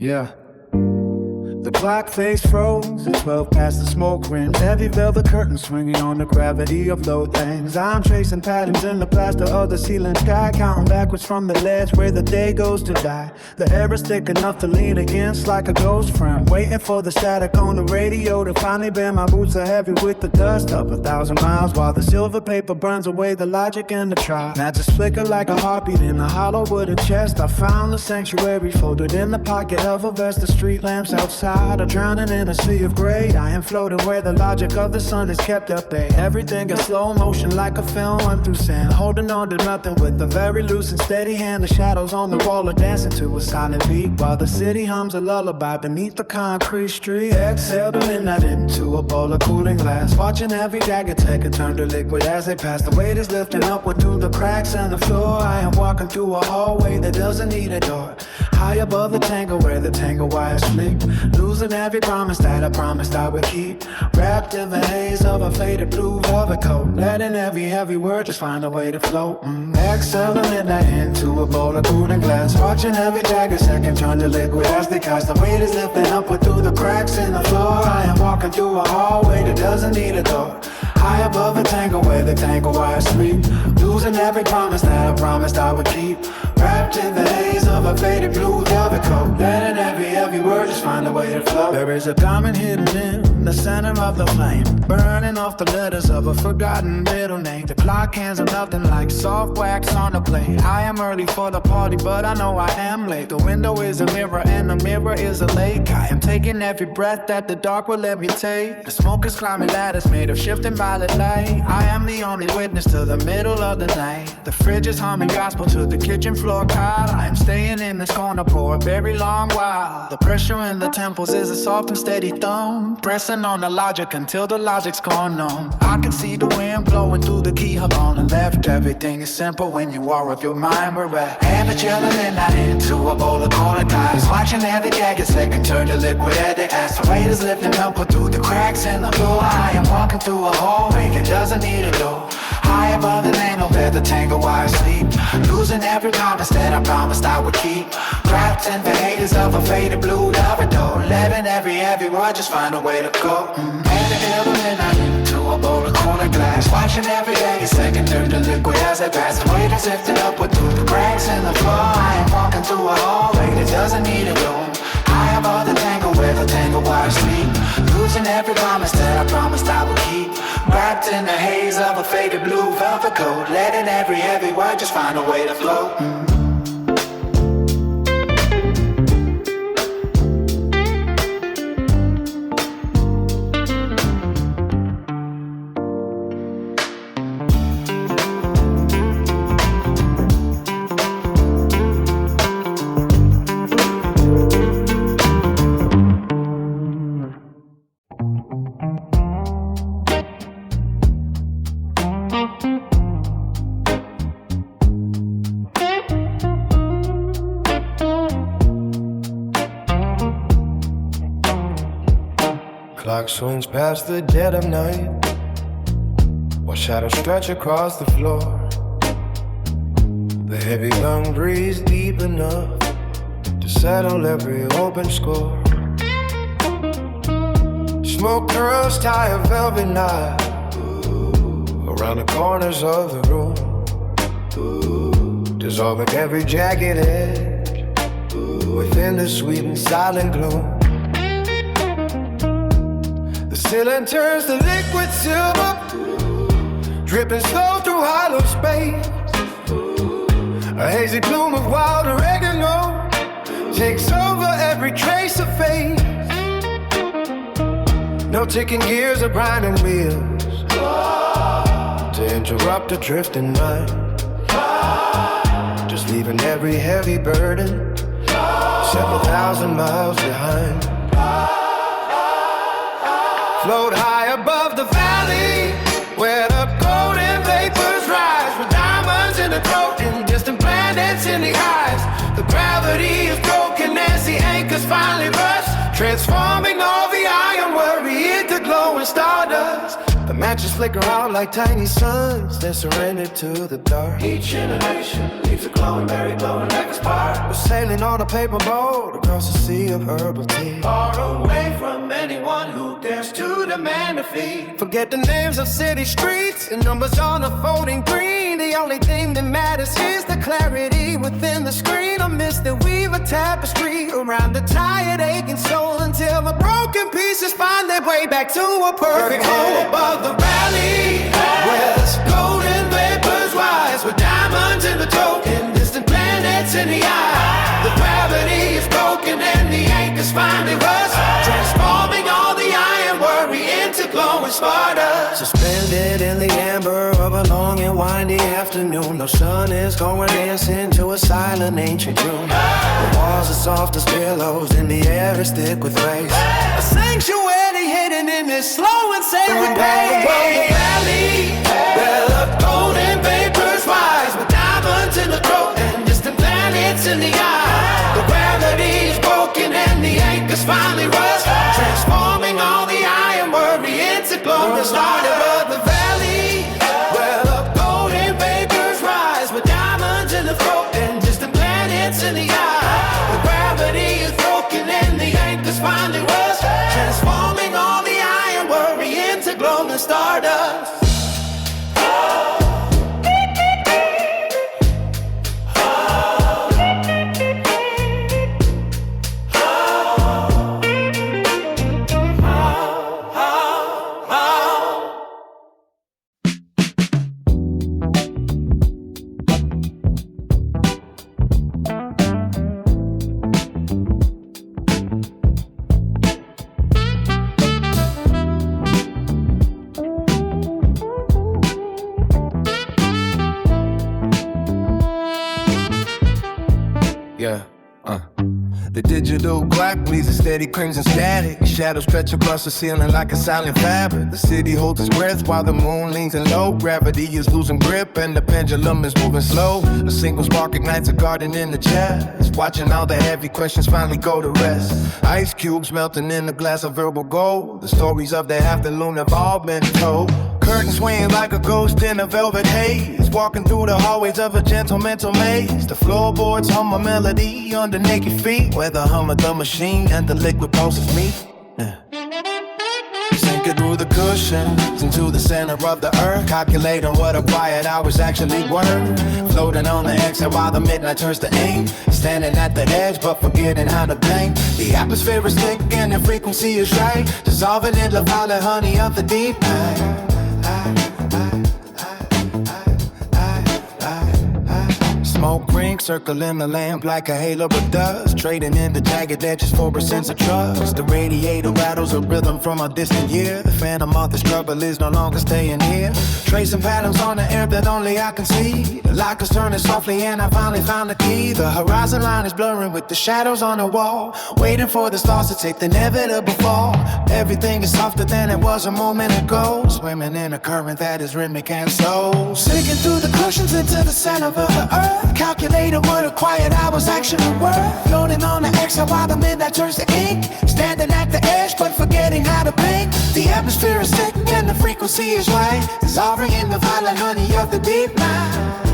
Yeah. The clock face froze at 12 past the smoke ring. Heavy velvet curtains swinging on the gravity of low things. I'm tracing patterns in the plaster of the ceiling sky, counting backwards from the ledge where the day goes to die. The air is thick enough to lean against like a ghost friend, waiting for the static on the radio to finally bear. My boots are heavy with the dust of 1,000 miles, while the silver paper burns away the logic and the try. Matches flicker like a heartbeat in a hollow wooden chest. I found the sanctuary folded in the pocket of a vest. The street lamps outside are drowning in a sea of gray. I am floating where the logic of the sun is kept at bay. Everything in slow motion like a film run through sand, holding on to nothing with a very loose and steady hand. The shadows on the wall are dancing to a silent beat, while the city hums a lullaby beneath the concrete street. Exhale the midnight into a bowl of cooling glass, watching every dagger take a turn to liquid as they pass. The weight is lifting upward through the cracks in the floor. I am walking through a hallway that doesn't need a door, high above the tangle where the tangle wires sleep, losing every promise that I promised I would keep. Wrapped in the haze of a faded blue velvet coat, letting every heavy word just find a way to float. Exhaling midnight into a bowl of cooling glass, watching every dagger second turn to liquid as they cast. The weight is lifting upward through the cracks in the floor. I am walking through a hallway that doesn't need a door, high above the tangle where the tangle wires sleep, losing every promise that I promised I would keep. Wrapped in the haze of a faded blue velvet coat, letting every word just find a way to flow. There is a diamond hidden in the center of the flame, burning off the letters of a forgotten middle name. The clock hands are melting like soft wax on a plate. I am early for the party, but I know I am late. The window is a mirror and the mirror is a lake. I am taking every breath that the dark will let me take. The smoke is climbing ladders made of shifting violet light. I am the only witness to the middle of the night. The fridge is humming gospel to the kitchen floor cot. I am staying in this corner for a very long while. The pressure in the temples is a soft and steady thumb, pressing on the logic until the logic's gone numb. I can see the wind blowing through the keyhole on the left. Everything is simple when you are of your mind. We're at and the chilling midnight into a bowl of corner guys, watching every jagged second turn to liquid at the ass. The weight is lifting upward through the cracks in the floor. I am walking through a hallway that doesn't need a door, high above the mantle where the tangle wires sleep, losing every promise that I promised I would keep. Wrapped in the haze of a faded blue velvet door, letting every word just find a way to go. And the midnight into a bowl of corner glass, watching every day a second turn to liquid as I pass. The weight is lifting upward through the cracks in the floor. I am walking through a hallway that doesn't need a door, high above the tangle where the tangle wires sleep, losing every promise that I promised I would keep. Wrapped in the haze of a faded blue velvet coat, letting every word just find a way to flow. Clock swings past the dead of night, while shadows stretch across the floor. The heavy lung breathes deep enough to settle every open score. Smoke curls tie a velvet knot around the corners of the room, dissolving every jagged edge within the sweet and silent gloom. The ceiling turns to liquid silver, dripping slow through hollow space. A hazy bloom of wild oregano takes over every trace of faith. No ticking gears or grinding wheels to interrupt a drifting mind, just leaving every heavy burden several thousand miles behind. Float high above the valley where the golden vapors rise. the throat and distant planets in the eyes. The gravity is broken as the anchors finally rust, transforming all the iron worry into glowing stardust. The matches flicker out like tiny suns, they're surrendered to the dark. Each generation leaves a glowing berry glowing like a spark. We're sailing on a paper boat across a sea of herbal tea, far away from anyone who dares to demand a fee. Forget the names of city streets and numbers on a folding green. The only thing that matters is the clarity within the screen. A mist that weave a tapestry around the tired aching soul, until the broken pieces find their way back to a perfect home above the valley, where golden vapors rise with diamonds in the throat and distant planets in the eye. The gravity is broken and the anchors finally rust, transforming all the iron worry into glowing stardust. Suspended in the amber of a long and windy afternoon, the sun is going dancing to a silent ancient tune. The walls are soft as pillows and the air is thick with rays, a sanctuary hidden in this slow and sacred pace. Above the valley, where the golden vapors rise with diamonds in the throat and distant planets in the eye. The gravity is broken and the anchors finally rust, transforming all the iron worry into glowing stars. Above the valley, where the golden vapors rise with diamonds in the throat and distant planets in the eye. The gravity is broken and the anchors finally rust, transforming all the iron worry into glowing stardust. The digital clock bleeds a steady crimson static. Shadows stretch across the ceiling like a silent fabric. The city holds its breath while the moon leans in low. Gravity is losing grip and the pendulum is moving slow. A single spark ignites a garden in the chest, watching all the heavy questions finally go to rest. Ice cubes melting in a glass of verbal gold. The stories of the afternoon have all been told. Curtains swaying like a ghost in a velvet haze, walking through the hallways of a gentle mental maze. The floorboards hum a melody under naked feet, where the hum of the machine and the liquid pulses meet. Sinking through the cushions into the center of the earth, calculating what a quiet hour's actually worth. Floating on the exit while the midnight turns to ink, standing at the edge but forgetting how to think. The atmosphere is thick and the frequency is right, dissolving in the violet honey of the deep night. Smoke rings circling the lamp like a halo of dust, trading in the jagged edges for a sense of trust. The radiator rattles a rhythm from a distant year. The phantom of this trouble is no longer staying here, tracing patterns on the air that only I can see. The light is turning softly and I finally found the key. The horizon line is blurring with the shadows on the wall, waiting for the stars to take the inevitable fall. Everything is softer than it was a moment ago, swimming in a current that is rhythmic and slow. Sinking through the cushions into the center of the earth, calculating what a quiet hour's actually worth. Floating on the exhale while the midnight turns to ink, standing at the edge but forgetting how to blink. The atmosphere is thick and the frequency is right, dissolving in the violet honey of the deep night.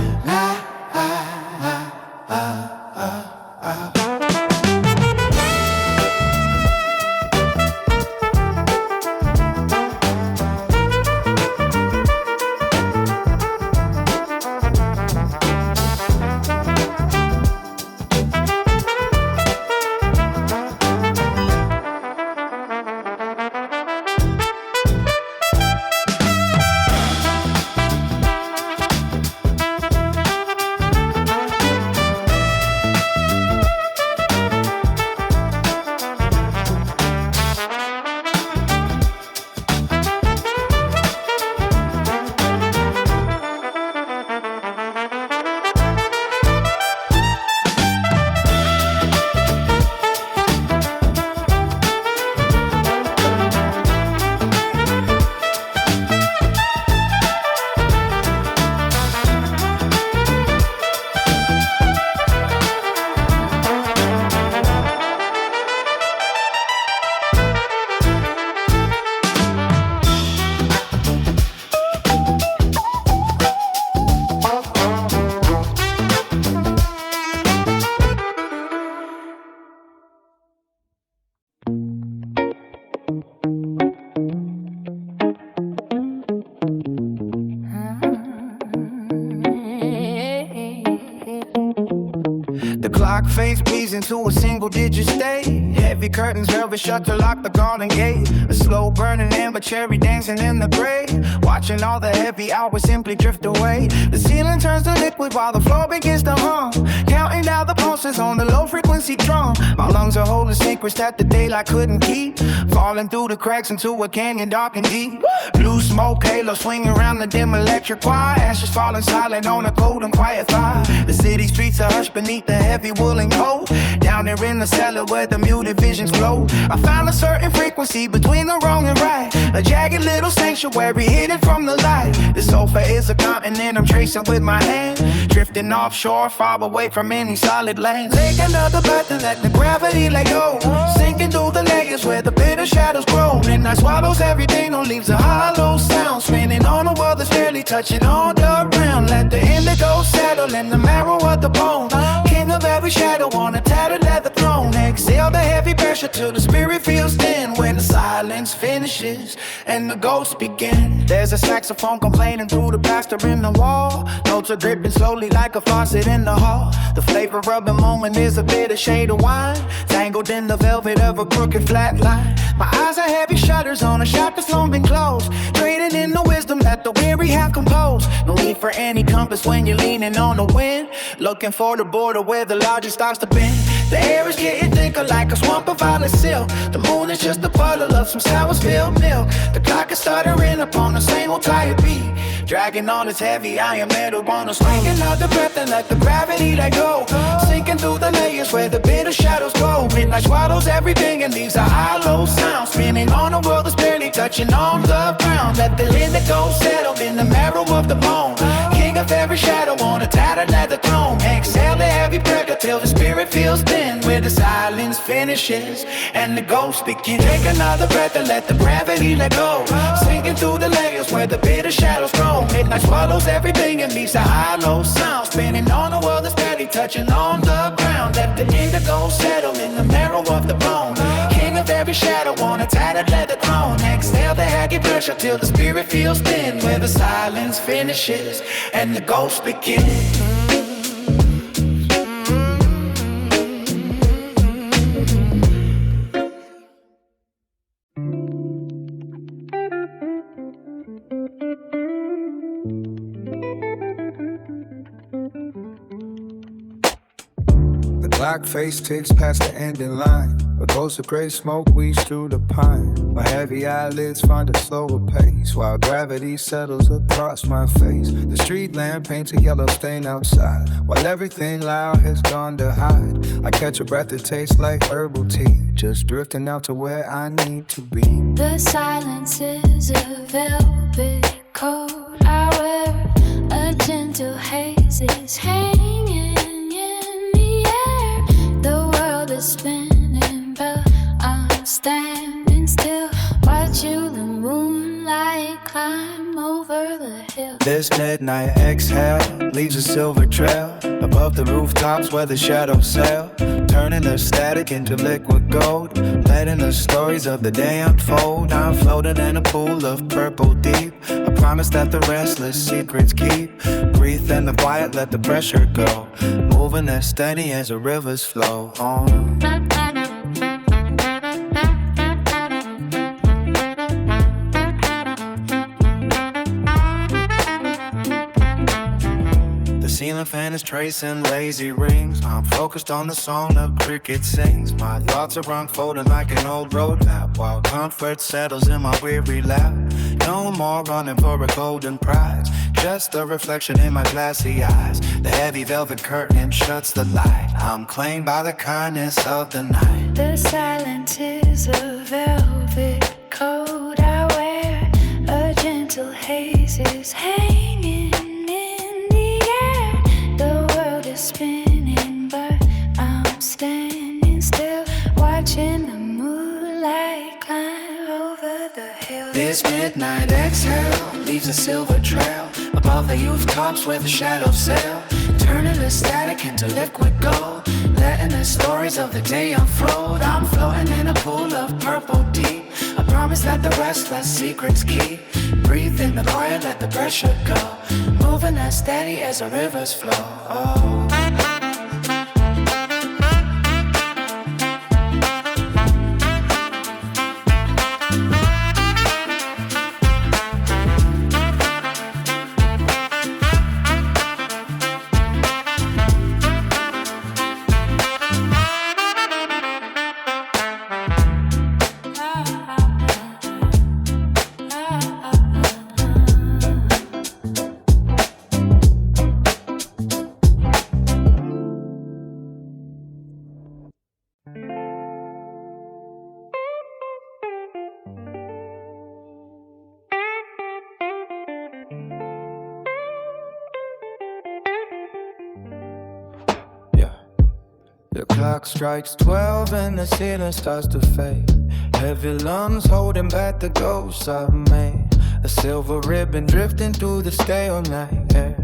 clock face bleeds into a single digit state. Heavy curtains, velvet shutter lock the garden gate. A slow burning amber cherry dancing in the gray. Watching all the heavy hours simply drift away. The ceiling turns to liquid while the floor begins to hum. Counting down the pulses on the low frequency drum. My lungs are holding secrets that the daylight couldn't keep. Falling through the cracks into a canyon dark and deep. Blue smoke halo swinging around the dim electric wire. Ashes falling silent on a cold and quiet fire. The city streets are hushed beneath the heavy woolen coat. Down there in the cellar where the muted visions glow, I found a certain frequency between the wrong and right. A jagged little sanctuary hidden from the light. The sofa is a continent I'm tracing with my hand. Drifting offshore, far away from any solid land. Take another breath and let the gravity let go. Sinking through the layers where the bitter shadows grow. Midnight swallows everything, no leaves a hollow sound. Spinning on a world that's barely touching on the ground. Let the indigo settle in the marrow of the bone. King of every shadow on a tattered leather throne. Exhale the heavy pressure till the spirit feels thin. When the silence finishes and the ghosts begin. There's a saxophone complaining through the plaster in the wall. Notes are dripping slowly like a faucet in the hall. The flavor of the moment is a bitter shade of wine, tangled in the velvet of a crooked flat line. My eyes are heavy shutters on a shop that's long been closed. Trading in the wisdom that the weary have composed. No need for any compass when you're leaning on the wind. Looking for the border where the logic starts to bend. The air is getting thicker like a swamp of violet silk. The moon is just a puddle of some sour spilled milk. The clock is stuttering upon the same old tired beat. Dragging on its heavy iron metal on a swing. Another breath and let the gravity let go. Sinking through the layers where the bitter shadows go. Midnight swallows everything and leaves a hollow sound. Spinning on a world that's barely touching on the ground. Let the indigo settle in the marrow of the bone. King of every shadow on a tattered leather throne. Exhale the heavy breath till the spirit feels thin. Where the silence finishes and the ghosts begin. Take another breath and let the gravity let go. Sinking through the layers where the bitter shadows grow. Midnight swallows everything and leaves a hollow sound. Spinning on a world that's barely touching on the ground. Let the indigo settle in the marrow of the bone. King of every shadow on a tattered leather throne. Exhale the heavy pressure till the spirit feels thin. Where the silence finishes and the ghosts begin. Black face ticks past the ending line. A ghost of gray smoke weaves through the pine. My heavy eyelids find a slower pace while gravity settles across my face. The street lamp paints a yellow stain outside while everything loud has gone to hide. I catch a breath that tastes like herbal tea, just drifting out to where I need to be. The silence is a velvet coat I wear. A gentle haze is hanging. Spinning, but I'm standing still. Watch you, the moonlight climb over the hill. This midnight exhale leaves a silver trail above the rooftops where the shadows sail, turning the static into liquid gold, letting the stories of the day unfold. I'm floating in a pool of purple deep, a promise that the restless secrets keep. Breathe in the quiet, let the pressure go, moving as steady as the rivers flow on. Ceiling fan is tracing lazy rings. I'm focused on the song the cricket sings. My thoughts are unfolding like an old road map, while comfort settles in my weary lap. No more running for a golden prize, just a reflection in my glassy eyes. The heavy velvet curtain shuts the light. I'm claimed by the kindness of the night. The silence is a velvet coat I wear. A gentle haze is hanging. Spinning, but I'm standing still, watching the moonlight climb over the hill. This midnight exhale leaves a silver trail above the rooftops where the shadows sail, turning the static into liquid gold, letting the stories of the day unfold. I'm floating in a pool of purple deep, a promise that the restless secrets keep. Breathe in the quiet, let the pressure go, moving as steady as the rivers flow. Oh. The clock strikes 12 and the ceiling starts to fade. Heavy lungs holding back the ghosts I've made. A silver ribbon drifting through the stalemate, yeah.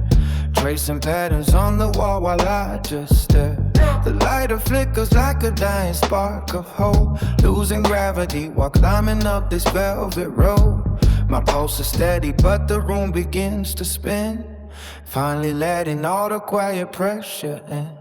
Tracing patterns on the wall while I just stare. The lighter flickers like a dying spark of hope, losing gravity while climbing up this velvet road. My pulse is steady but the room begins to spin, finally letting all the quiet pressure in.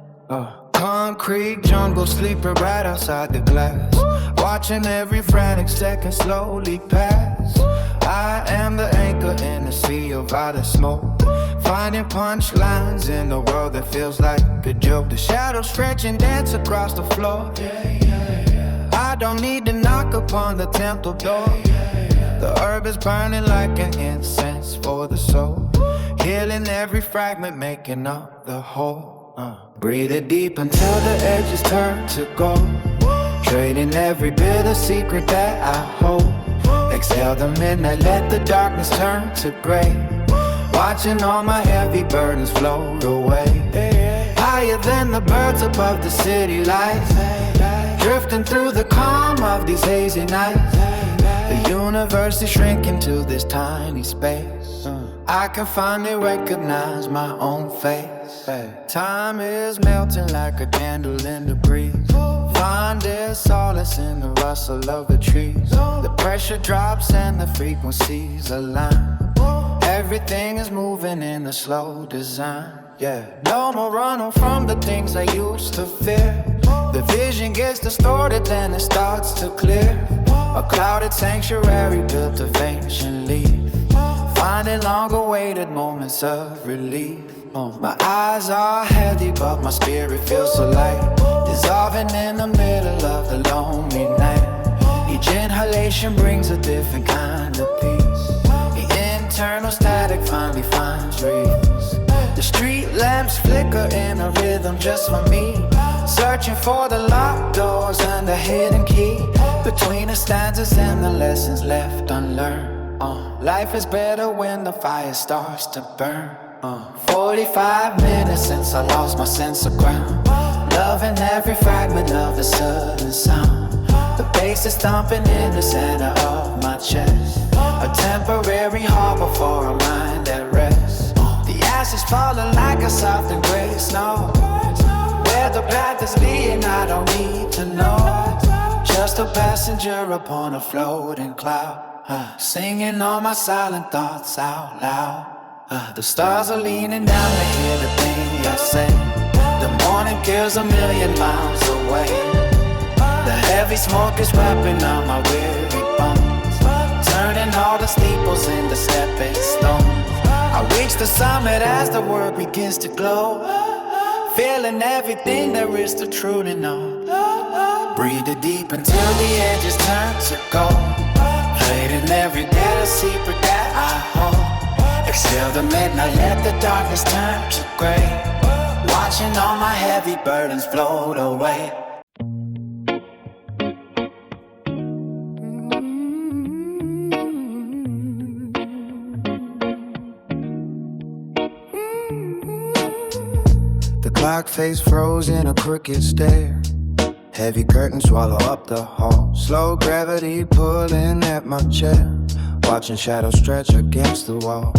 Concrete jungle sleeping right outside the glass, watching every frantic second slowly pass. I am the anchor in the sea of violet smoke, finding punchlines in a world that feels like a joke. The shadows stretch and dance across the floor. I don't need to knock upon the temple door. The herb is burning like an incense for the soul, healing every fragment, making up the whole. Breathe it deep until the edges turn to gold, trading every bit of secret that I hold. Exhale the midnight, let the darkness turn to gray, watching all my heavy burdens float away. Higher than the birds above the city lights, drifting through the calm of these hazy nights. The universe is shrinking to this tiny space. I can finally recognize my own face. Time is melting like a candle in the breeze. Find their solace in the rustle of the trees. The pressure drops and the frequencies align. Everything is moving in a slow design. Yeah, no more running from the things I used to fear. The vision gets distorted, then it starts to clear. A clouded sanctuary built of ancient leaves, finding long-awaited moments of relief. My eyes are heavy, but my spirit feels so light, dissolving in the middle of the lonely night. Each inhalation brings a different kind of peace. The internal static finally finds release. The street lamps flicker in a rhythm just for me, searching for the locked doors and the hidden key, between the stanzas and the lessons left unlearned. Life is better when the fire starts to burn. 45 minutes since I lost my sense of ground, loving every fragment of the sudden sound. The bass is thumping in the center of my chest, a temporary harbor for a mind at rest. The ashes falling like a soft and gray snow. Where the path is leading I don't need to know, just a passenger upon a floating cloud, singing all my silent thoughts out loud. The stars are leaning down to hear the thing I say. The morning kills a million miles away. The heavy smoke is wrapping on my weary bones, turning all the steeples into stepping stones. I reach the summit as the world begins to glow, feeling everything there is to truly know. Breathe it deep until the edges turn to gold, trading every bit of secret that I hold. Exhale the midnight, let the darkness turn to gray, watching all my heavy burdens float away. The clock face froze in a crooked stare. Heavy curtains swallow up the hall. Slow gravity pulling at my chair, watching shadows stretch against the wall.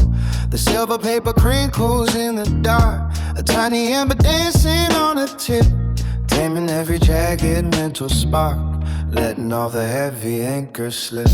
The silver paper crinkles in the dark, a tiny ember dancing on a tip, taming every jagged mental spark, letting all the heavy anchors slip.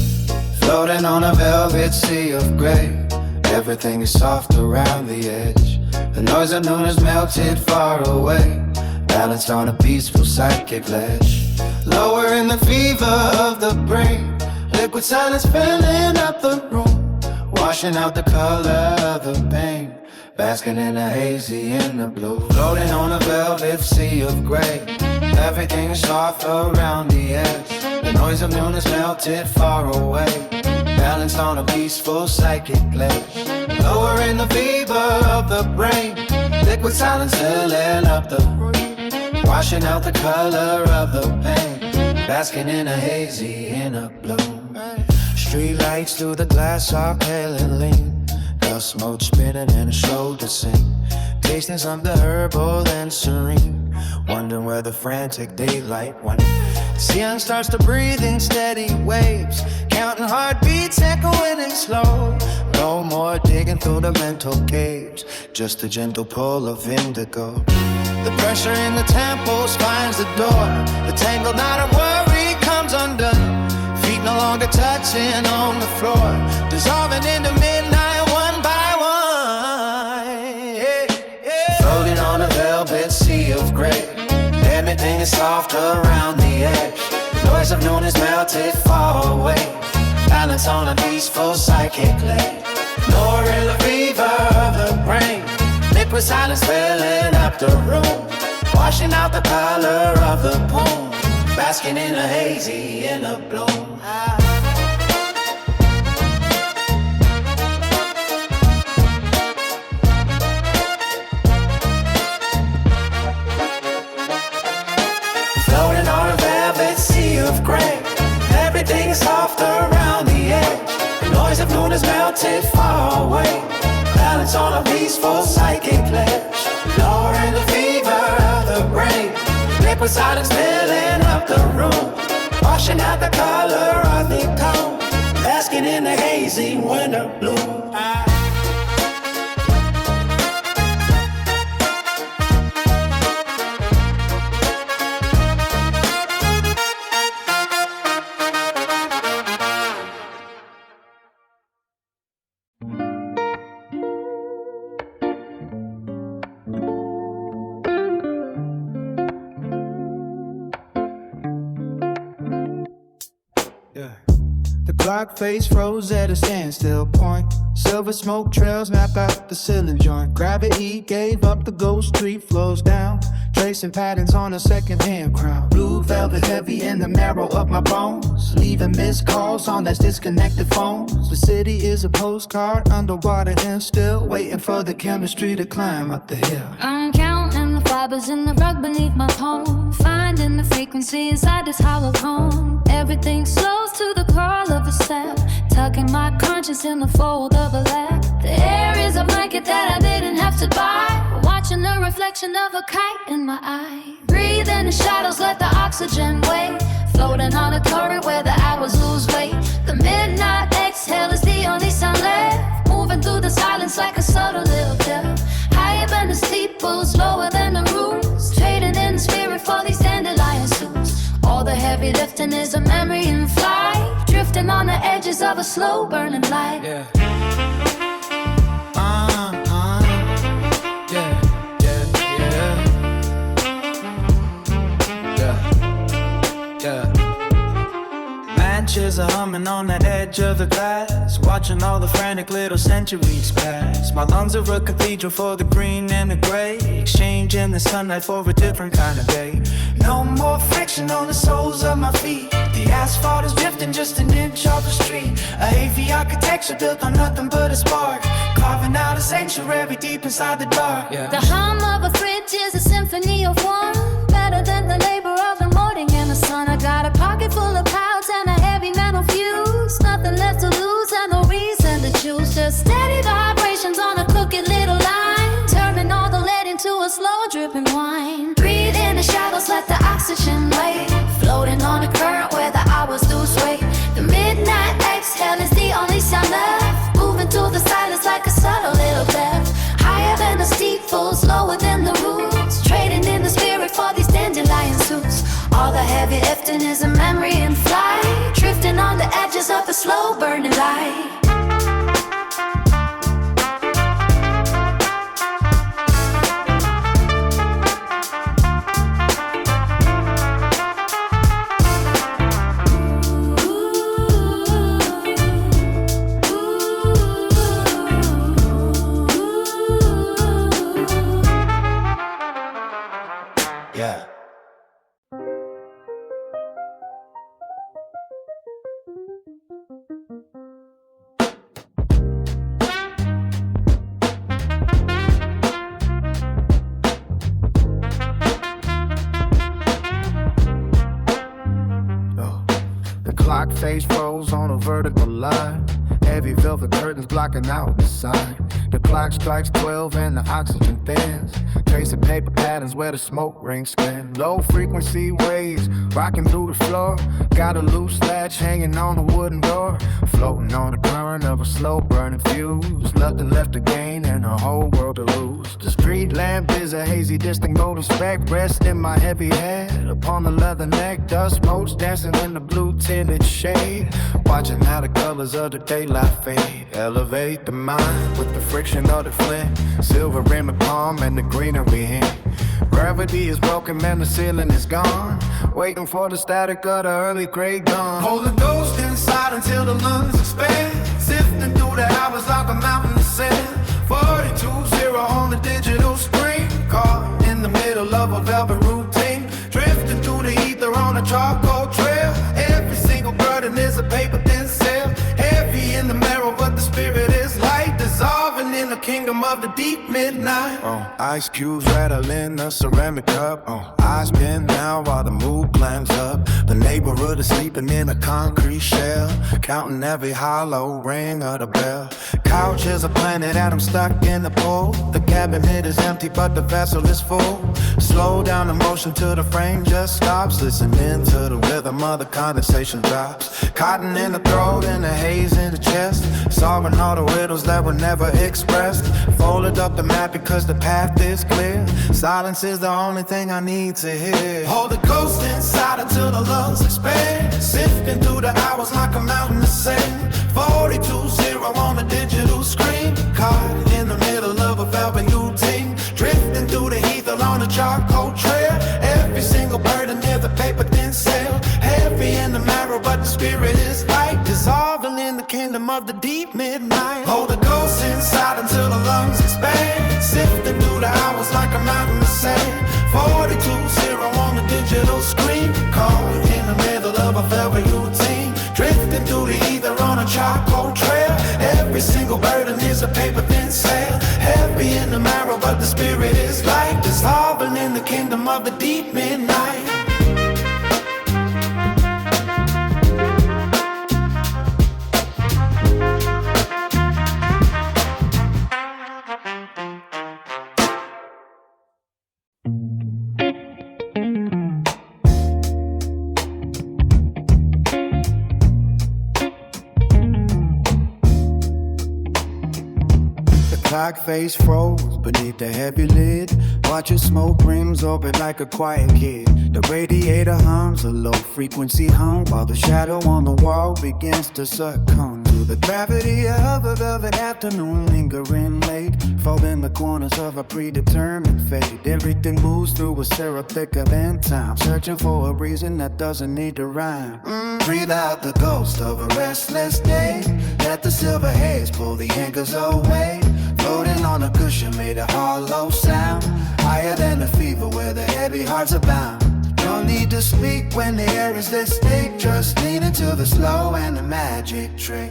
Floating on a velvet sea of gray, everything is soft around the edge. The noise of noon has melted far away, balanced on a peaceful psychic ledge. Lower in the fever of the brain, liquid silence filling up the room, washing out the color of the pain, basking in a hazy in the blue. Floating on a velvet sea of gray, everything is soft around the edge. The noise of noon has melted far away, balanced on a peaceful psychic ledge. Lower in the fever of the brain, liquid silence filling up the room, washing out the color of the pain, basking in a hazy inner bloom. Street lights through the glass are pale and lean, dust smoke spinning in a shoulder scene, tasting something herbal and serene. wondering where the frantic daylight went. The ceiling starts to breathe in steady waves, counting heartbeats echoing and slow. No more digging through the mental caves, just a gentle pull of indigo. The pressure in the temples finds the door. The tangled knot of worry comes undone. Feet no longer touching on the floor, dissolving into midnight one by one. Yeah, yeah. Floating on a velvet sea of gray, everything is soft around the edge. The noise of noon is melted far away, balance on a peaceful psychic ledge. Lower in the fever of the brain, liquid silence filling up the room, washing out the color of the poem, basking in a hazy inner bloom. Floating on a velvet sea of gray, everything is soft around the edge. The noise of noon is melted far away, balance on a peaceful psychic ledge. Lower in the fever of the brain, liquid silence filling up the room, washing out the color of the tone, basking in the hazy winter bloom. Clock face froze at a standstill point. Silver smoke trails map out the ceiling joint. Gravity gave up, the ghost street flows down, tracing patterns on a second-hand crown. Blue velvet heavy in the marrow of my bones, leaving missed calls on those disconnected phones. The city is a postcard underwater and still waiting for the chemistry to climb up the hill. I'm counting the fibers in the rug beneath my palm, finding the frequency inside this hollow cone. Everything slows to the crawl of a step, tucking my conscience in the fold of a lap. The air is a blanket that I didn't have to buy, watching the reflection of a kite in my eye. Breathe in the shadows, let the oxygen wave, floating on a current where the hours lose weight. The midnight exhale is the only sound left, moving through the silence like a subtle little death. Higher than the steeples, lower than the roofs, trading in the spirit for these dandelion suits. All the heavy lifting is a memory in flight, drifting on the edges of a slow burning light. Yeah. Matches are humming on the edge of the glass, watching all the frantic little centuries pass. My lungs are a cathedral for the green and the gray, exchanging the sunlight for a different kind of day. No more friction on the soles of my feet, the asphalt is drifting just an inch off the street. A heavy architecture built on nothing but a spark, carving out a sanctuary deep inside the dark. Yeah. The hum of a fridge is a symphony of one, better than the labor of the morning in the sun. I got a pocket full of pouch and a heavy metal fuse, nothing left to lose and no reason to choose. Just steady vibrations on a crooked little line, turning all the lead into a slow dripping wine. Breathe in the shadows, let the oxygen wave, floating on a current where the hours lose weight. The midnight exhale is the only sound left, moving through the silence like a subtle little death. Higher than the steeples, lower than the roots, trading in the spirit for these dandelion suits. All the heavy lifting is a memory in flight, drifting on the edges of the slow burning light. Yeah. Clock face froze on a vertical line, heavy velvet curtains blocking out the sun. The clock strikes 12 and the oxygen thins. Tracing paper patterns where the smoke rings spin. Low frequency waves rocking through the floor. Got a loose latch hanging on a wooden door. Floating on the current of a slow burning fuse. Nothing left to gain and a whole world to lose. The street lamp is a hazy distant golden speck. Rest in my heavy head upon the leather neck. Dust motes dancing in the blue tinted shade. Watching how the colors of the daylight fade. Elevate the mind with the friction of the flint. Silver in the palm and the greenery in. Gravity is broken, man, the ceiling is gone. Waiting for the static of the early gray dawn. Hold the ghost inside until the lungs expand. Sifting through the hours like a mountain of sand. 42-0 on the digital screen. Caught in the middle of a velvet routine. Drifting through the ether on a charcoal trail. Every single burden is a paper thin cell. Heavy in the marrow, but the spirit is light. Dissolving in the kingdom of the deep midnight. Ice cubes rattle in a ceramic cup. Eyes pinned down while the mood climbs up. The neighborhood is sleeping in a concrete shell. Counting every hollow ring of the bell. Couch is a planet and I'm stuck in the pool. The cabinet is empty but the vessel is full. Slow down the motion till the frame just stops. Listening to the rhythm of the condensation drops. Cotton in the throat and the haze in the chest. Solving all the riddles that were never expressed. Folded up the map because the path is clear. Silence is the only thing I need to hear. Hold the ghost inside until the lungs expand. Sifting through the hours like a mountain of sand. 42-0 on the digital screen. Caught in the middle of a velvet routine. Drifting through the ether on a charcoal trail. Every single burden is a paper thin sail. Heavy in the marrow but the spirit is light. Dissolving in the kingdom of the deep midnight. Hold the ghost inside until the lungs expand. Sifting through the hours like a mountain of sand. 42-0 on the digital screen. Caught in the middle of a velvet routine. Drifting through the ether on a charcoal trail. Every single burden is a paper thin sail. Heavy in the marrow but the spirit is light. Dissolving in the kingdom of the deep midnight. Clock face froze beneath the heavy lid. Watch your smoke rims open like a quiet kid. The radiator hums a low frequency hum while the shadow on the wall begins to succumb to the gravity of a velvet afternoon. Lingering late, folding the corners of a predetermined fate. Everything moves through a syrup thicker than time. Searching for a reason that doesn't need to rhyme. Breathe out the ghost of a restless day. Let the silver haze pull the anchors away. Floating on a cushion made a hollow sound. Higher than the fever where the heavy hearts are bound. No need to speak when the air is this thick. Just lean into the slow and the magic trick.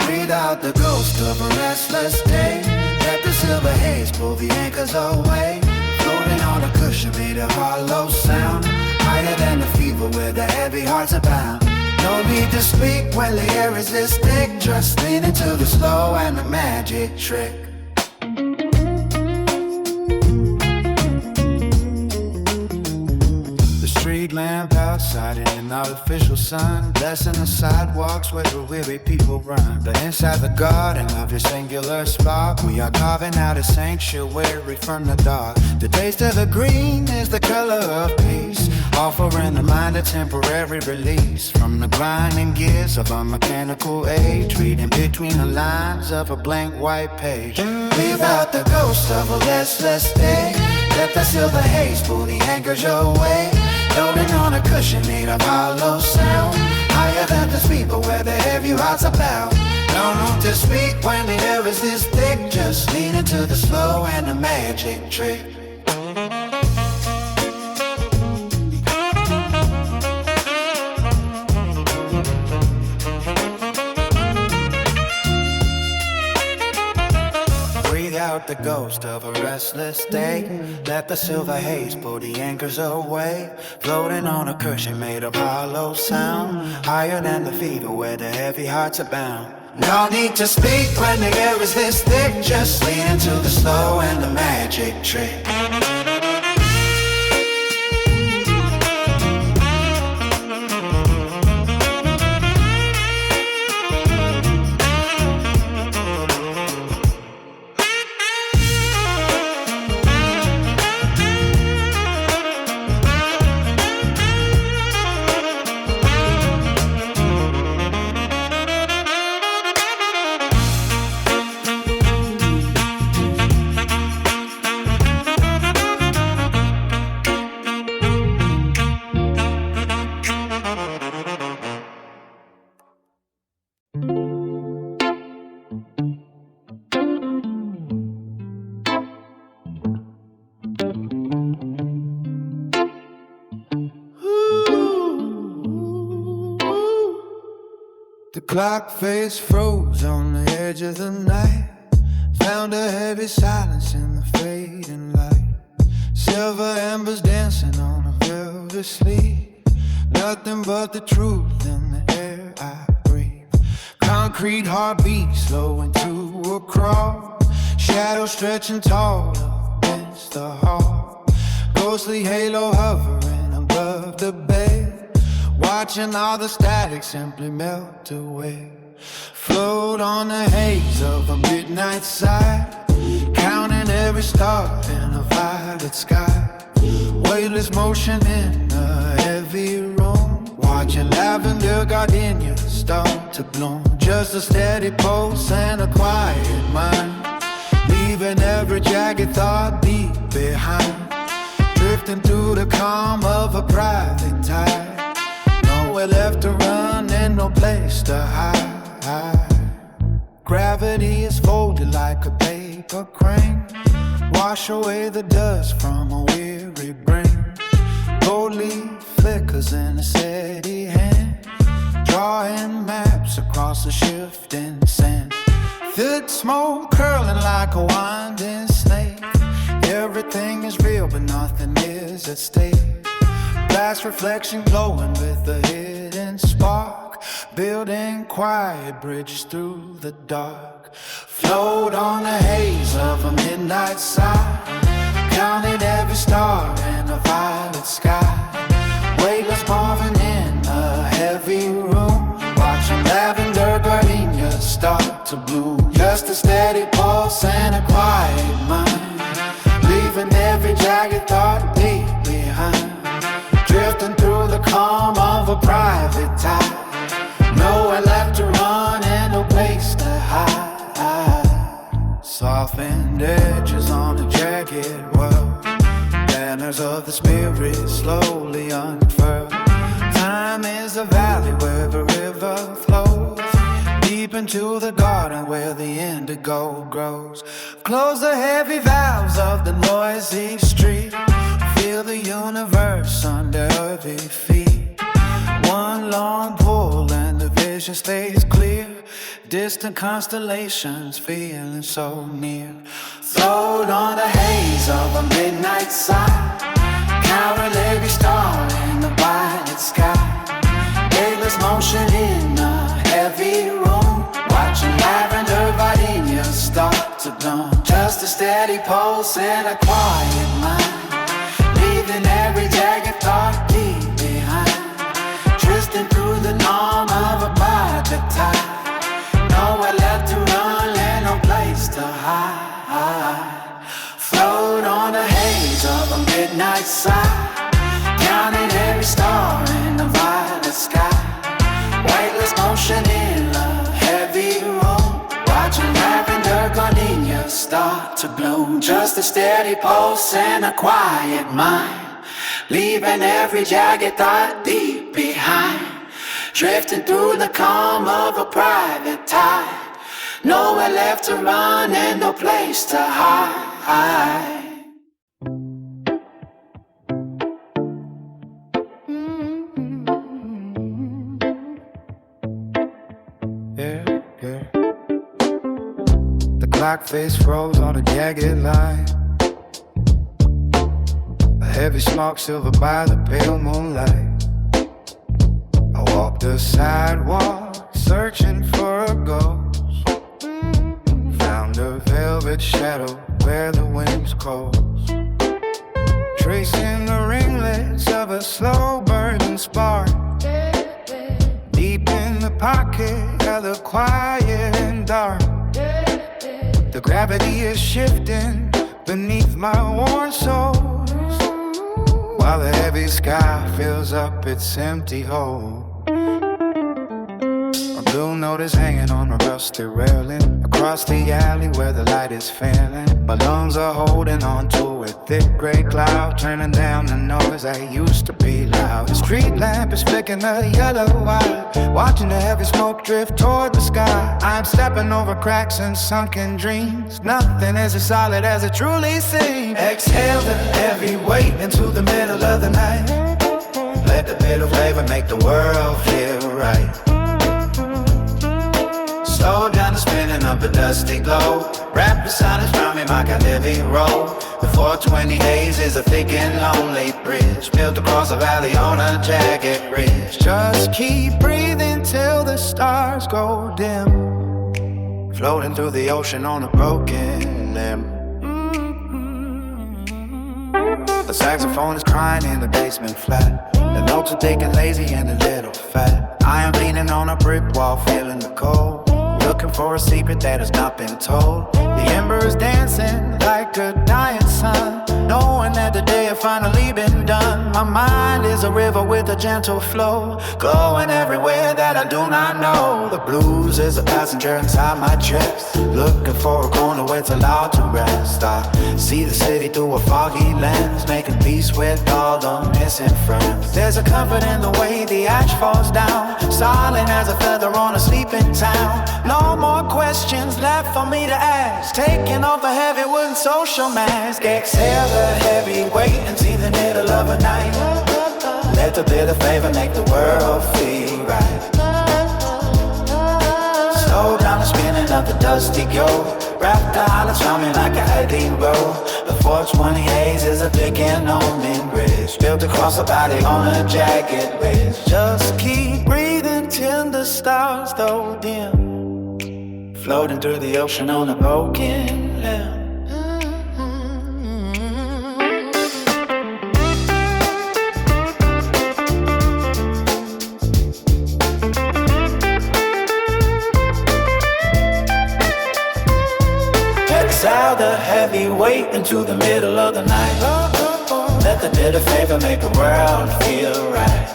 Breathe out the ghost of a restless day. Let the silver haze pull the anchors away. Floating on a cushion made a hollow sound. Higher than the fever where the heavy hearts are bound. No need to speak when the air is this thick. Just lean into the slow and the magic trick. Street lamp outside in an artificial sun, blessing the sidewalks where the weary people run. But inside the garden of this singular spot, we are carving out a sanctuary from the dark. The taste of the green is the color of peace, offering the mind a temporary release from the grinding gears of a mechanical age. Reading between the lines of a blank white page. Leave out the ghost of a restless day. Let the silver haze pull the anchors your way. Floating on a cushion made of hollow sound. Higher than the speaker where the heavy hearts are bound. No room to speak when the air is this thick. Just lean into the slow and the magic trick. up the ghost of a restless day. Let the silver haze pull the anchors away. Floating on a cushion made of hollow sound. Higher than the fever where the heavy hearts are bound. No need to speak when the air is this thick. Just lean into the slow and the magic trick. The clock face froze on the edge of the night. Found a heavy silence in the fading light. Silver embers dancing on a velvet sleeve. Nothing but the truth in the air I breathe. Concrete heartbeat slowing to a crawl. Shadows stretching tall against the hall. Ghostly halo hovering above the bed. Watching all the static simply melt away. Float on the haze of a midnight side. Counting every star in a violet sky. Weightless motion in a heavy room. Watching lavender gardenia start to bloom. Just a steady pulse and a quiet mind. Leaving every jagged thought deep behind. Drifting through the calm of a private tide. Nowhere left to run and no place to hide. Gravity is folded like a paper crane. Wash away the dust from a weary brain. Gold leaf flickers in a steady hand. Drawing maps across the shifting sand. Thick smoke curling like a winding snake. Everything is real but nothing is at stake. Glass reflection glowing with a hidden spark. Building quiet bridges through the dark. Float on the haze of a midnight sigh. Counting every star in a violet sky. Weightless moving in a heavy room. Watching lavender gardenias start to bloom. Just a steady pulse and a quiet mind. Leaving every jagged thought deep behind. Drifting through the calm of a private tide. Nowhere left to run and no place to hide. Softened edges on a jagged world. Banners of the spirit slowly unfurl. Time is a valley where the river flows. Deep into the garden where the indigo grows. Close the heavy valves of the noisy street. Feel the universe under your feet. One long pull and the vision stays clear. Distant constellations feeling so near. Float on the haze of a midnight sigh. Counting every star in the violet sky. Weightless motion in a heavy room. Watching lavender gardenias start to bloom. Just a steady pulse and a quiet mind. Leaving every jagged thought deep behind. Drifting through the norm of a private tide. Nowhere left to run and no place to hide. Float on the haze of a midnight sigh. Counting every star in the violet sky. Weightless motion in a heavy room. Watching lavender gardenias start to bloom. Just a steady pulse and a quiet mind. Leaving every jagged thought deep behind. Drifting through the calm of a private tide. Nowhere left to run and no place to hide. clock face froze on a jagged line. A heavy smoke silver by the pale moonlight. I walked the sidewalk searching for a ghost. Found a velvet shadow where the wind's cold. Tracing the ringlets of a slow burning spark. Deep in the pocket of the quiet and dark. The gravity is shifting beneath my worn soles, while the heavy sky fills up its empty hole. A blue note is hanging on a rusty railing across the alley where the light is failing. My lungs are holding on to a thick gray cloud, turning down the noise that used to be loud. The street lamp is flicking a yellow light, watching the heavy smoke drift toward the sky. I'm stepping over cracks and sunken dreams. Nothing is as solid as it truly seems. Exhale the heavy weight into the middle of the night. Let the bitter flavor make the world feel right. Slow down the spinning of a dusty globe. Wrap the silence around me like a heavy roll. The 420 haze is a thick and lonely bridge built across a valley on a jagged ridge. Just keep breathing till the stars go dim, floating through the ocean on a broken limb. The saxophone is crying in the basement flat. The notes are thick and lazy and a little fat. I am leaning on a brick wall, feeling the cold, looking for a secret that has not been told. The ember is dancing like a dying sun, knowing that the day has finally been done. My mind is a river with a gentle flow, going everywhere that I do not know. The blues is a passenger inside my chest, looking for a corner where it's allowed to rest. I see the city through a foggy lens, making peace with all the missing friends. There's a comfort in the way the ash falls down, silent as a feather on a sleeping town. No more questions left for me to ask, taking off a heavy wooden social mask. Exhale the heavy weight into the middle of a night. Let the bitter flavor make the world feel right. Slow down the spinning of the dusty globe. Wrap the islands around me like a heavy roll. The 420 haze is a thick and lonely bridge built across a valley on a jagged ridge. Just keep breathing till the stars go dim, floating through the ocean on a broken limb. Exhale the heavy weight into the middle of the night. Let the bitter flavor make the world feel right.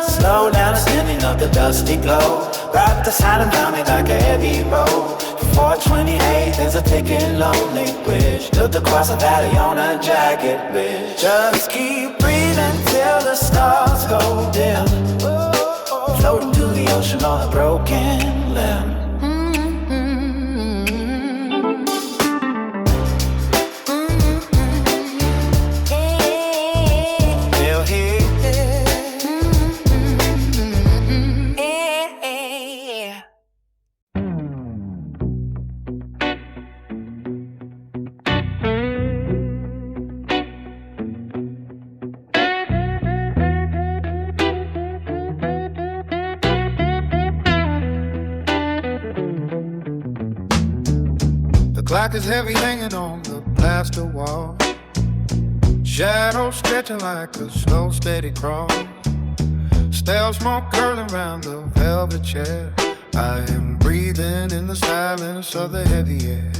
Slow down the spinning of the dusty globe. Wrap the silent around me like a heavy rope. 428 is a thick and lonely bridge built across a valley on a jagged ridge. Just keep breathing till the stars go dim, floating through the ocean on a broken limb. Clock is heavy hanging on the plaster wall, shadows stretching like a slow steady crawl. Stale smoke curling round the velvet chair. I am breathing in the silence of the heavy air.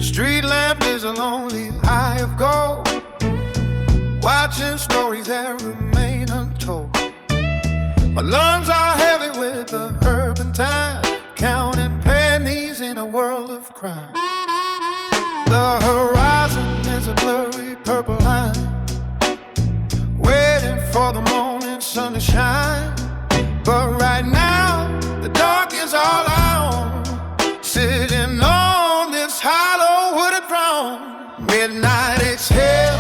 Street lamp is a lonely eye of gold, watching stories that remain untold. My lungs are heavy with the urban time, counting pennies in a world of crime. The horizon is a blurry purple line, waiting for the morning sun to shine. But right now, the dark is all I own, sitting on this hollow wooded throne. Midnight exhale,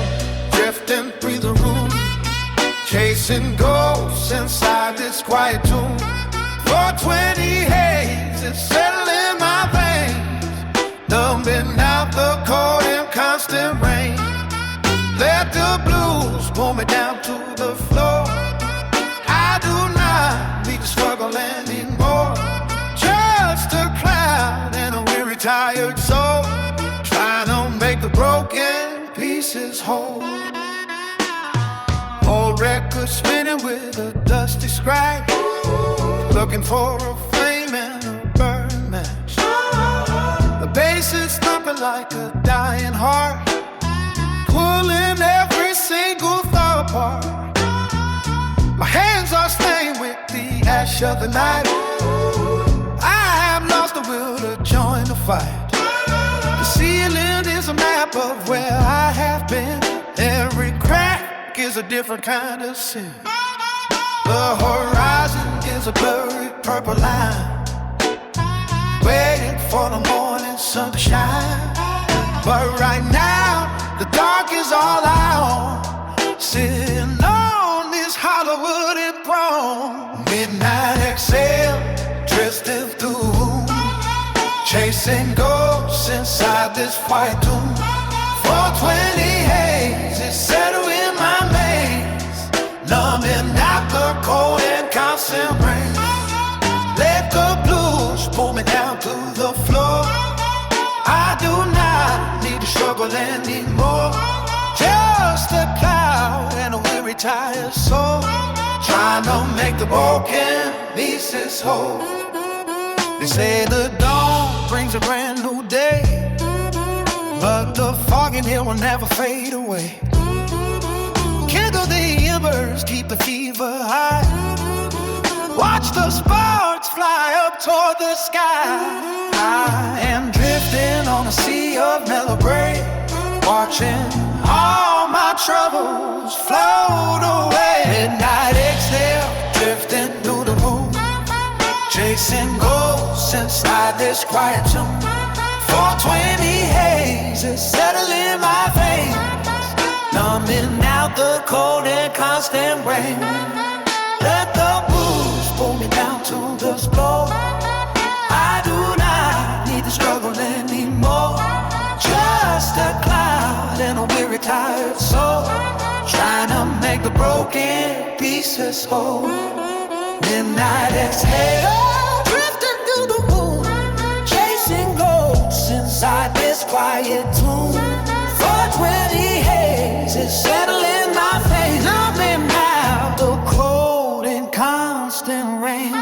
drifting through the room, chasing ghosts inside this quiet tomb. 420 haze is settling the blues pull me down to the floor. I do not need to struggle anymore. Just a cloud and a weary, tired soul, trying to make the broken pieces whole. Old record spinning with a dusty scratch, looking for a flame and a burn match. The bass is thumping like a dying heart, pulling every single thought apart. My hands are stained with the ash of the night. I have lost the will to join the fight. The ceiling is a map of where I have been. Every crack is a different kind of sin. The horizon is a blurry purple line, waiting for the morning sun to shine. But right now, the dark is all I own, sitting on this Hollywood and throne. Midnight exhale, drifting through, chasing ghosts inside this quiet tomb. 420 haze is settled in my maze, numbing out the cold and constant rain. Let the blues pull me down to the floor. I do not need to struggle anymore. Just a cloud and a weary, tired soul, trying to make the broken pieces whole. They say the dawn brings a brand new day, but the fog in here will never fade away. Kindle the embers, keep the fever high. Watch the sparks fly up toward the sky. I am drifting on a sea of melody, watching all my troubles float away. Midnight exhale, drifting through the room, chasing ghosts inside this quiet tomb. 420 haze is settling my veins, numbing out the cold and constant rain. Let the blues pull me down to the floor. I do not need to struggle anymore. Just a cloud and a weary, tired soul, trying to make the broken pieces whole. Midnight exhale, drifting through the room, chasing ghosts inside this quiet tomb. 420 haze is settling my face, numbing out the cold and constant rain.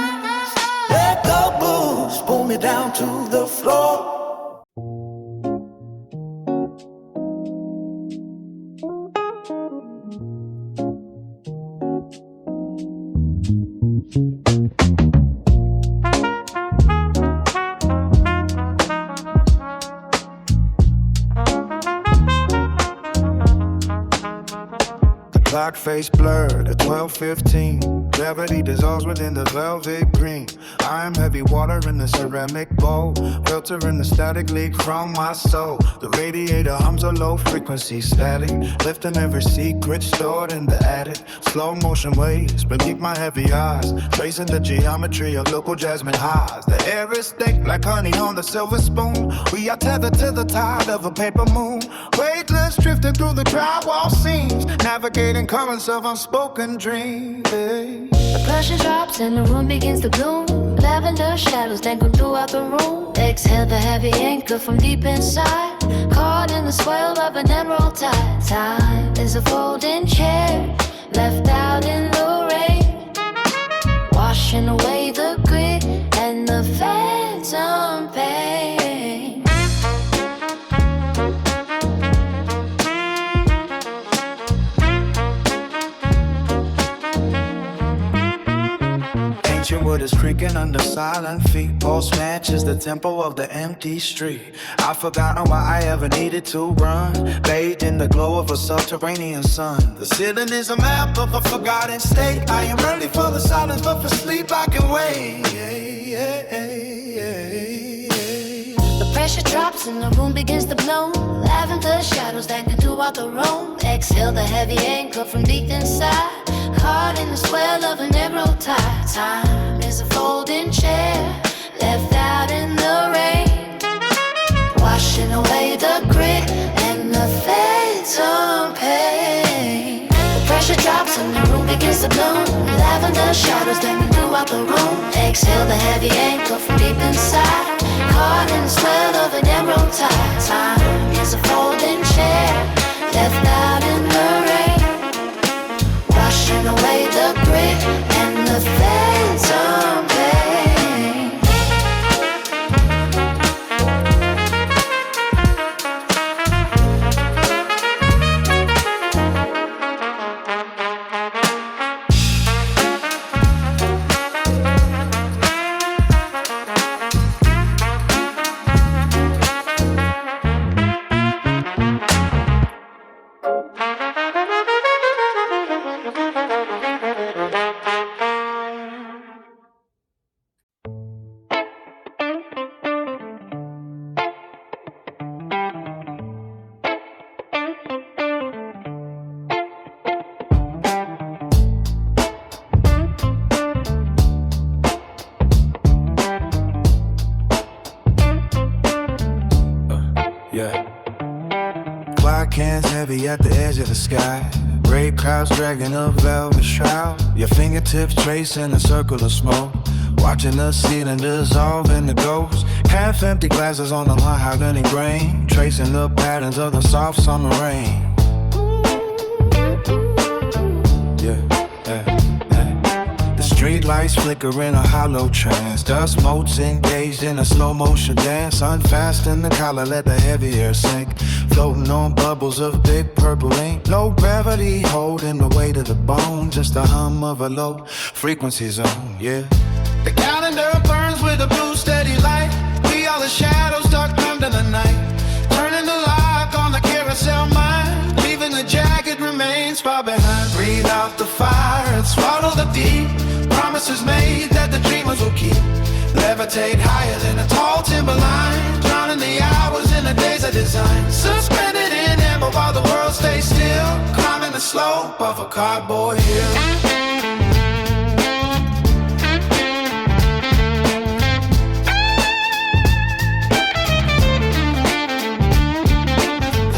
Let the blues pull me down to the floor. Clock face blurred at 12:15. Gravity dissolves within the velvet green. I am heavy water in the ceramic bowl, filtering the static leak from my soul. The radiator hums a low frequency static, lifting every secret stored in the attic. Slow motion waves beneath my heavy eyes, tracing the geometry of local jasmine highs. The air is thick like honey on the silver spoon. We are tethered to the tide of a paper moon, weightless drifting through the drywall seams, navigating currents of unspoken dreams. The pressure drops and the room begins to bloom. Lavender shadows dangle throughout the room. Exhale the heavy anchor from deep inside, caught in the swirl of an emerald tide. Time is a folding chair left out in the rain, washing away the grit and the phantom pain. Ancient wood is creaking under silent feet. Pulse matches the tempo of the empty street. I've forgotten why I ever needed to run, bathed in the glow of a subterranean sun. The ceiling is a map of a forgotten state. I am ready for the silence, but for sleep I can wait. The pressure drops and the room begins to bloom. Lavender shadows dangling throughout the room. Exhale the heavy anchor from deep inside, caught in the swell of an emerald tide. Time is a folding chair left out in the rain, washing away the grit and the phantom pain. begins to bloom. Lavender shadows bending throughout the room. Exhale the heavy anger from deep inside. Caught in the swell of an emerald tide. Time is a folding chair left out in the rain, washing away the grit and the phantom pain. Clock hands heavy at the edge of the sky. Gray clouds dragging a velvet shroud. Your fingertips tracing a circle of smoke. Watching the ceiling dissolve in the ghost. Half-empty glasses on the mahogany grain. Tracing the patterns of the soft summer rain. Street lights flicker in a hollow trance. Dust motes engaged in a slow motion dance. Unfasten the collar, let the heavy air sink. Floating on bubbles of big purple ink. Low gravity holding the weight of the bone. Just the hum of a low frequency zone, yeah. The calendar burns with a blue steady light. We are the shadows tucked under the night. Turning the lock on the carousel mind. Leaving the jagged remains far behind. Breathe out the fire and swallow the deep. Promises made that the dreamers will keep. Levitate higher than a tall timberline. Drowning the hours in the days of design. Suspended in amber while the world stays still. Climbing the slope of a cardboard hill.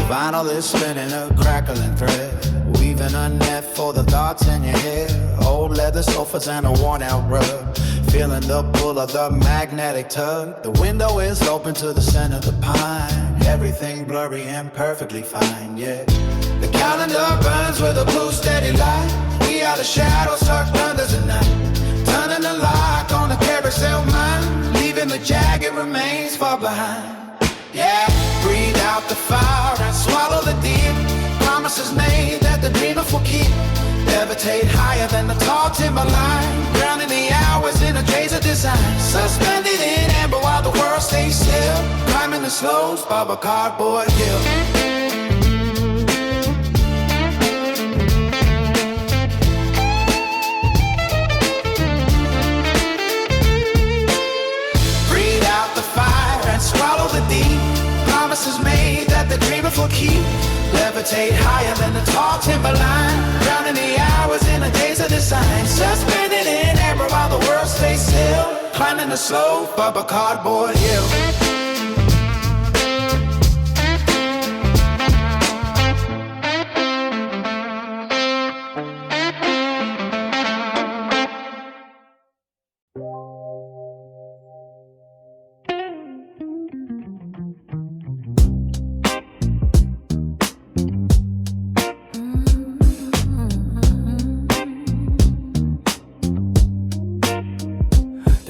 Vinyl is spinning a crackling thread, weaving a net for the thoughts in your head. Old leather sofas and a worn out rug, feeling the pull of the magnetic tug. The window is open to the scent of the pine. Everything blurry and perfectly fine, yeah. The calendar burns with a blue steady light. We are the shadows tucked under the night. Turning the lock on the carousel mind. Leaving the jagged remains far behind. Yeah, breathe out the fire and swallow the deep. Promises made that the dreamers will keep. Levitate higher than the tall timberline. Drowning the hours in a days of design. Suspended in amber while the world stays still. Climbing the slopes of a cardboard hill. Swallow the deep. Promises made that the dreamers will keep. Levitate higher than the tall timberline. Drowning the hours in the days of design. Suspended in amber while the world stays still. Climbing the slope of a cardboard hill.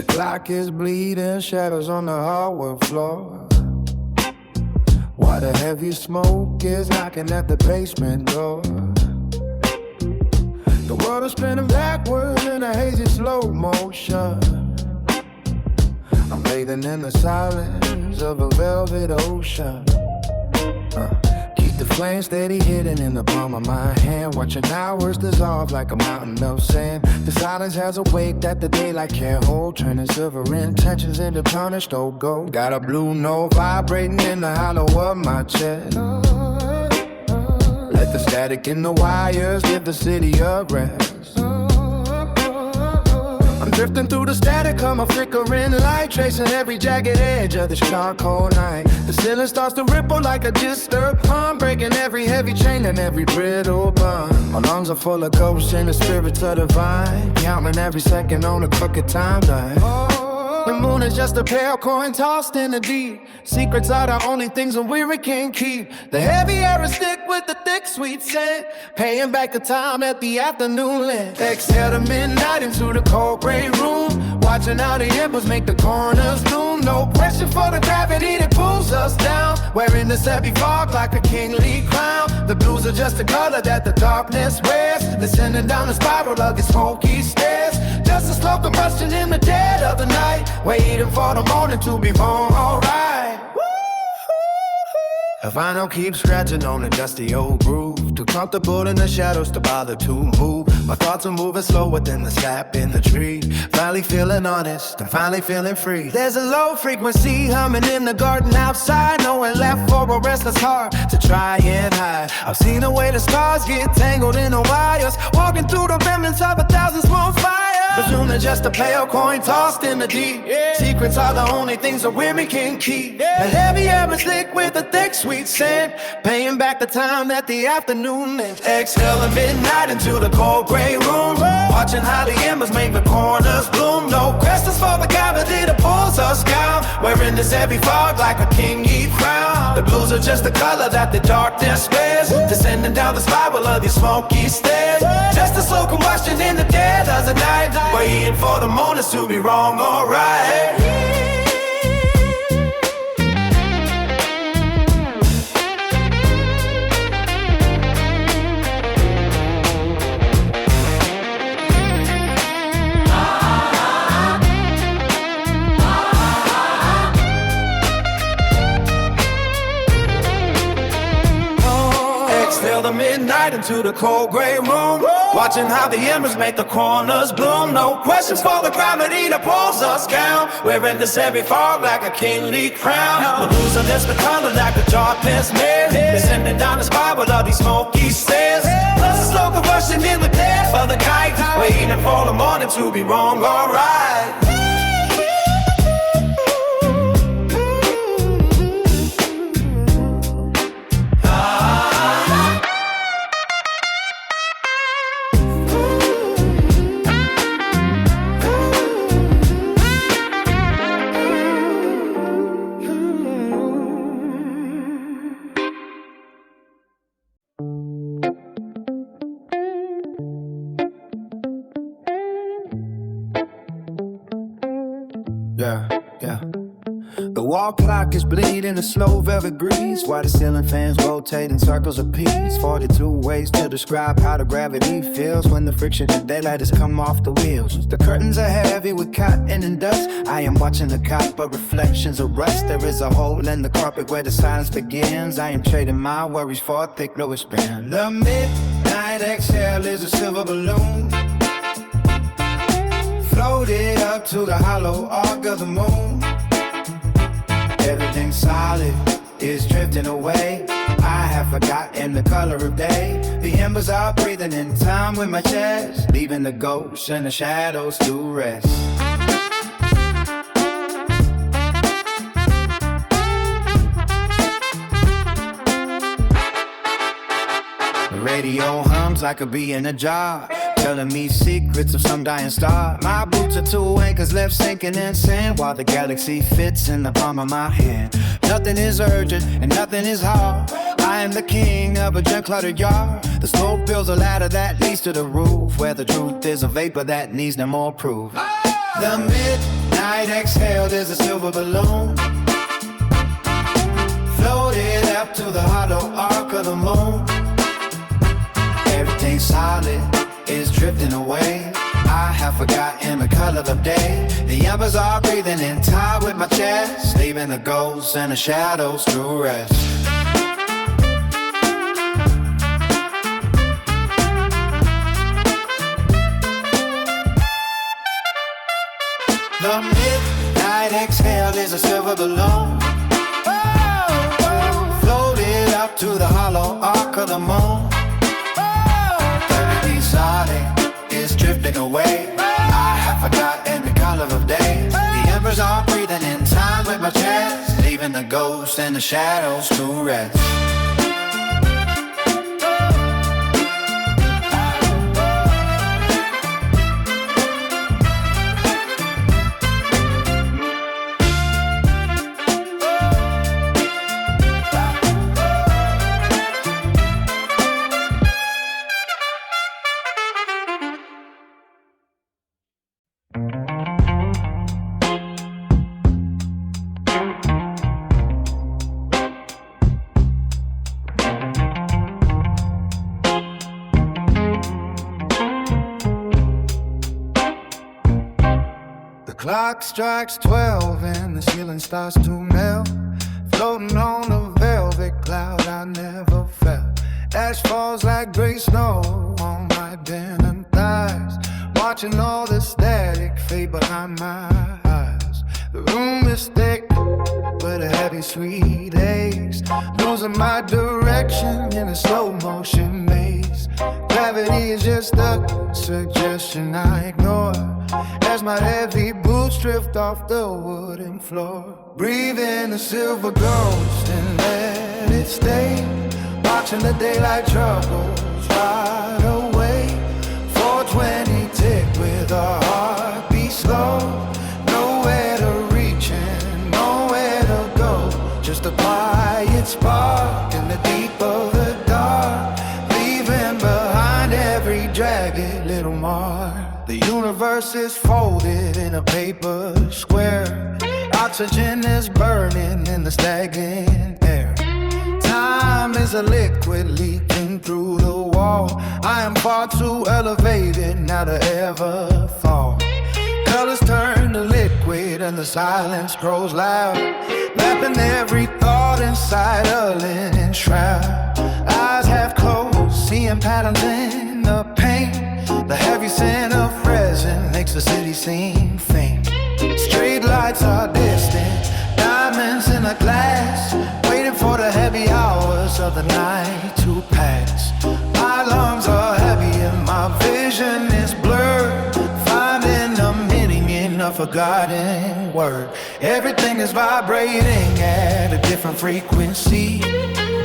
Clock is bleeding, shadows on the hardwood floor. While the heavy smoke is knocking at the basement door. The world is spinning backwards in a hazy slow motion. I'm bathing in the silence of a velvet ocean. Keep the flame steady hidden in the palm of my hand. Watching hours dissolve like a mountain of sand. The silence has a weight that the daylight can't hold. Turning silver intentions into tarnished old gold. Got a blue note vibrating in the hollow of my chest. Let the static in the wires give the city a rest. I'm drifting through the static of my flickering light, tracing every jagged edge of this charcoal night. The ceiling starts to ripple like a disturbed palm, breaking every heavy chain and every brittle bond. My lungs are full of ghosts and the spirits of the vine, counting every second on a crooked timeline. The moon is just a pale coin tossed in the deep. Secrets are the only things a weary can't keep. The heavy air is thick with the thick sweet scent, paying back the time at the afternoon lit. Exhale to midnight into the cold gray room, watching how the embers make the corners bloom. No pressure for the gravity that pulls us down, wearing this heavy fog like a kingly crown. The blues are just the color that the darkness wears, descending down the spiral of these smoky stairs. Just a slow combustion in the dead of the night, waiting for the morning to be born, alright. A vinyl keeps scratching on a dusty old groove, too comfortable in the shadows to bother to move. My thoughts are moving slower than the sap in the tree. Finally feeling honest, I'm finally feeling free. There's a low frequency humming in the garden outside, no one left for a restless heart to try and hide. I've seen the way the stars get tangled in the wires, walking through the remnants of 1,000 small fires. The moon is just a pale coin tossed in the deep. Secrets are the only things a women can keep. The heavy air is thick with a thick sweet scent, paying back the time at the afternoon lit. Exhale at midnight into the cold gray room, watching how the embers make the corners bloom. No questions for the gravity that pulls us down, wearing this heavy fog like a kingy crown. The blues are just the color that the darkness wears, descending down the spiral of these smoky stairs. Just a slow combustion in the dead of the night, waiting for the moments to be wrong or right. Exhale the midnight into the cold gray room, watching how the embers make the corners bloom. No questions for the gravity that pulls us down, wearing this heavy fog like a kingly crown. The blues are just the color like the darkness mare, descending down the spiral of these smoky stairs. Plus a slow combustion in the dead for the kite, waiting for the morning to be wrong or right. Yeah. The wall clock is bleeding the slow velvet grease, while the ceiling fans rotate in circles of peace. 42 ways to describe how the gravity feels when the friction of daylight has come off the wheels. The curtains are heavy with cotton and dust. I am watching the copper reflections of rust. There is a hole in the carpet where the silence begins. I am trading my worries for a thick lower spin. The midnight exhale is a silver balloon, floated up to the hollow arc of the moon. Everything solid is drifting away. I have forgotten the color of day. The embers are breathing in time with my chest, leaving the ghosts and the shadows to rest. The radio hums like a bee in a jar, telling me secrets of some dying star. My boots are 2 anchors left sinking in sand, while the galaxy fits in the palm of my hand. Nothing is urgent and nothing is hard. I am the king of a gem-cluttered yard. The smoke builds a ladder that leads to the roof, where the truth is a vapor that needs no more proof. The midnight exhale is a silver balloon, floated up to the hollow arc of the moon. Everything solid is drifting away. I have forgotten the color of day. The embers are breathing in time with my chest, leaving the ghosts and the shadows to rest. The midnight exhale is a silver balloon, floated up to the hollow arc of the moon. Everything solid is drifting away. I have forgotten Cause I'm breathing in time with my chest, leaving the ghosts and the shadows to rest. Clock strikes 12 and the ceiling starts to melt, floating on a velvet cloud I never felt. Ash falls like gray snow on my denim thighs, watching all the static fade behind my eyes. The room is thick with a heavy sweet haze, losing my direction in a slow motion maze. Gravity is just a suggestion I ignore as my heavy boots drift off the wooden floor. Breathe in the silver ghost and let it stay, watching the daylight troubles ride away. 420 tick with a heartbeat slow, nowhere to reach and nowhere to go. Just a quiet spark in the deep of the dark, leaving behind every jagged little mark. The universe is folded in a paper square, oxygen is burning in the stagnant air. Time is a liquid leaking through the wall. I am far too elevated now to ever fall. Colors turn to liquid and the silence grows loud, lapping every thought inside a linen shroud. Eyes half closed, seeing patterns in the paint. The heavy scent of resin makes the city seem faint. Street lights are distant, diamonds in a glass, waiting for the heavy hours of the night to pass. My lungs are heavy and my vision is blurred, finding a meaning in a forgotten word. Everything is vibrating at a different frequency,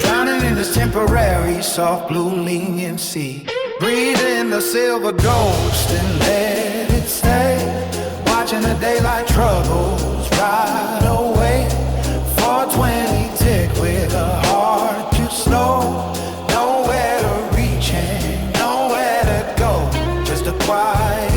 drowning in this temporary soft blue leniency. Breathe in the silver ghost and let it stay, watching the daylight troubles ride away. 420 tick with a heart too slow, nowhere to reach and nowhere to go. Just a quiet